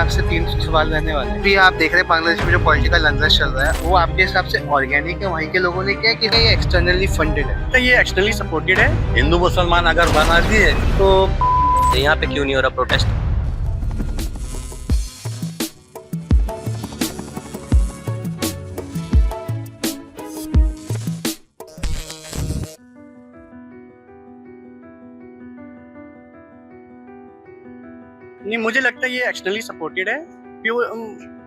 आपसे 3 सवाल रहने वाले हैं। अभी आप देख रहे हैं बांग्लादेश में जो पॉलिटिकल अनरेस्ट चल रहा है, वो आपके हिसाब से ऑर्गेनिक है वहीं के लोगों ने किया कि ये एक्सटर्नली फंडेड है? तो ये एक्सटर्नली सपोर्टेड है। हिंदू मुसलमान अगर बना दिए तो यहाँ पे क्यों नहीं हो रहा प्रोटेस्ट? नहीं, मुझे लगता है ये एक्सटर्नली सपोर्टेड है।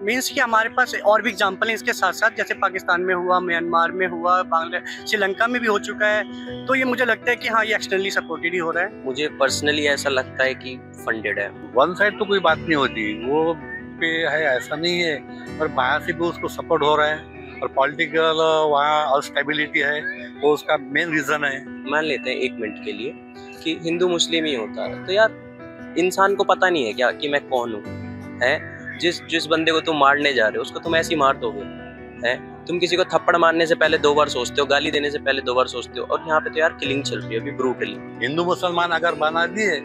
मीन्स कि हमारे पास और भी एग्जांपल हैं इसके साथ साथ, जैसे पाकिस्तान में हुआ, म्यांमार में हुआ, बांग्लादेश, श्रीलंका में भी हो चुका है। तो ये मुझे लगता है कि हाँ, ये एक्सटर्नली सपोर्टेड ही हो रहा है। मुझे पर्सनली ऐसा लगता है कि फंडेड है। वन साइड तो कोई बात नहीं होती, वो पे है ऐसा नहीं है, पर बाहर से भी उसको सपोर्ट हो रहा है और पॉलिटिकल वहाँ अनस्टेबिलिटी है, वो उसका मेन रीजन है। मान लेते हैं 1 मिनट के लिए कि हिंदू मुस्लिम ही होता है, तो यार इंसान को पता नहीं है क्या कि मैं कौन हूँ? है जिस बंदे को तुम मारने जा रहे हो उसको तुम ऐसे ही मार दोगे? है तुम किसी को थप्पड़ मारने से पहले 2 बार सोचते हो, गाली देने से पहले 2 बार सोचते हो, और यहाँ पे तो यार किलिंग चल रही है अभी ब्रूटली। हिंदू मुसलमान अगर बना दिए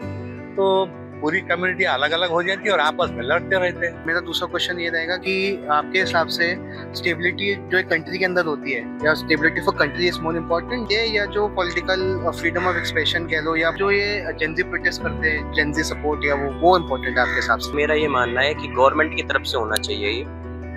तो पूरी कम्युनिटी अलग अलग हो जाती है और आपस में लड़ते रहते हैं। मेरा दूसरा क्वेश्चन ये रहेगा कि आपके हिसाब से स्टेबिलिटी जो एक कंट्री के अंदर होती है, या stability for country is more important है, या जो पॉलिटिकल फ्रीडम ऑफ एक्सप्रेशन कह लो, या जो ये जेंजी प्रोटेस्ट करते हैं, जेंजी सपोर्ट, या वो इम्पोर्टेंट है आपके हिसाब से? मेरा ये मानना है कि गवर्नमेंट की तरफ से होना चाहिए ये,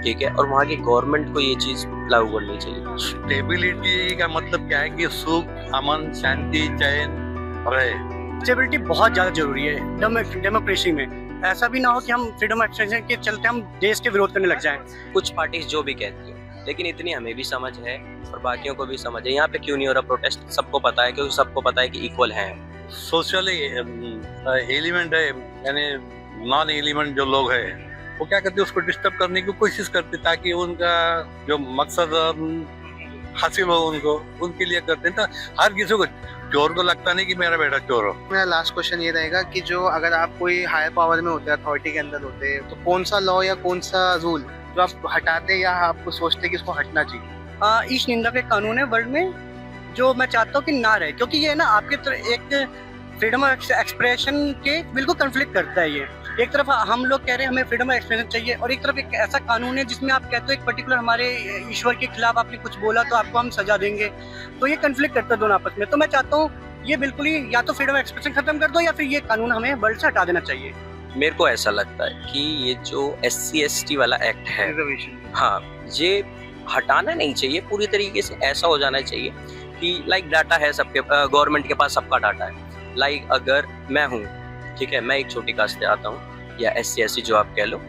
ठीक है, और वहाँ की गवर्नमेंट को ये चीज लागू करनी चाहिए। स्टेबिलिटी का मतलब क्या है कि सुख, अमन, शांति, चैन रहे। स्टेबिलिटी बहुत ज़्यादा जरूरी है डेमोक्रेसी में। ऐसा भी ना हो कि हम फ्रीडम ऑफ एक्सप्रेशन के चलते हम देश के विरोध करने लग जाएं। कुछ पार्टीज जो भी कहती है, लेकिन इतनी हमें भी समझ है और बाकियों को भी समझ है। यहाँ पे क्यों नहीं हो रहा प्रोटेस्ट? सबको पता है, क्योंकि सबको पता है कि इक्वल है। सोशल एलिमेंट है, यानी नॉन एलिमेंट जो लोग है वो क्या करते हैं, उसको डिस्टर्ब करने की कोशिश करते ताकि उनका जो मकसद हासिल हो उनके लिए करते हैं। तो हर किसी को, चोर को लगता नहीं कि मेरा बेटा चोर हो। मेरा लास्ट क्वेश्चन ये रहेगा कि जो अगर आप कोई हायर पावर में होते हैं, अथॉरिटी के अंदर होते हैं, तो कौन सा लॉ या कौन सा रूल जो आप हटाते हैं या आप सोचते हैं कि इसको हटना चाहिए? ईश निंदा के कानून है वर्ल्ड में, जो मैं चाहता हूँ कि ना रहे, क्योंकि ये ना आपके एक फ्रीडम ऑफ एक्सप्रेशन के बिल्कुल कन्फ्लिक्ट करता है। ये एक तरफ हम लोग कह रहे हैं हमें फ्रीडम ऑफ एक्सप्रेशन चाहिए, और एक तरफ एक ऐसा कानून है जिसमें आप कहते हो एक पर्टिकुलर हमारे ईश्वर के खिलाफ आपने कुछ बोला तो आपको हम सजा देंगे। तो ये कन्फ्लिक्ट करता है दोनों आपस में। तो मैं चाहता हूँ ये बिल्कुल ही या तो फ्रीडम ऑफ एक्सप्रेशन खत्म कर दो, या फिर ये कानून हमें वर्ल्ड से हटा देना चाहिए। मेरे को ऐसा लगता है कि ये जो SC ST वाला एक्ट है, हाँ, ये हटाना नहीं चाहिए पूरी तरीके से। ऐसा हो जाना चाहिए कि लाइक डाटा है सबके, गवर्नमेंट के पास सबका डाटा है। लाइक अगर मैं हूँ, ठीक है, मैं एक छोटी कास्ट से आता हूँ, या SC ST जो आप कह लो,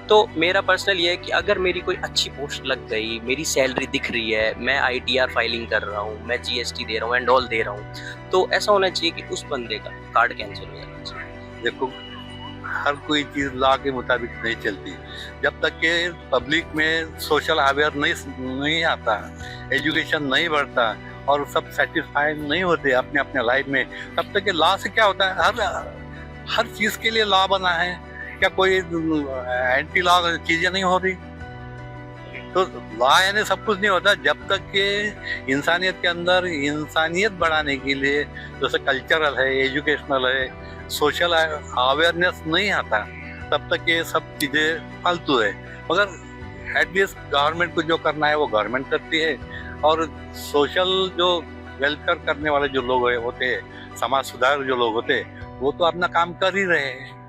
तो मेरा पर्सनल ये है कि अगर मेरी कोई अच्छी पोस्ट लग गई, मेरी सैलरी दिख रही है, मैं ITR फाइलिंग कर रहा हूँ, मैं GST दे रहा हूँ, एंड ऑल दे रहा हूँ, तो ऐसा होना चाहिए कि उस बंदे का कार्ड कैंसिल हो जाना चाहिए। देखो, हर कोई चीज लॉ के मुताबिक नहीं चलती। जब तक के पब्लिक में सोशल अवेयर नहीं आता, एजुकेशन नहीं बढ़ता और सब सेटिस्फाइड नहीं होते अपने अपने लाइफ में, तब तक के लॉ से क्या होता है, हर चीज के लिए लॉ बना है। क्या कोई एंटी लॉ चीजें नहीं हो रही? तो लॉ यानी सब कुछ नहीं होता। जब तक के इंसानियत के अंदर इंसानियत बढ़ाने के लिए जैसे कल्चरल है, एजुकेशनल है, सोशल अवेयरनेस नहीं आता, तब तक ये सब चीजें फालतू है। मगर एटलीस्ट गवर्नमेंट को जो करना है वो गवर्नमेंट करती है, और सोशल जो वेलफेयर करने वाले जो लोग होते हैं, समाज सुधार जो लोग होते हैं, वो तो अपना काम कर ही रहे हैं।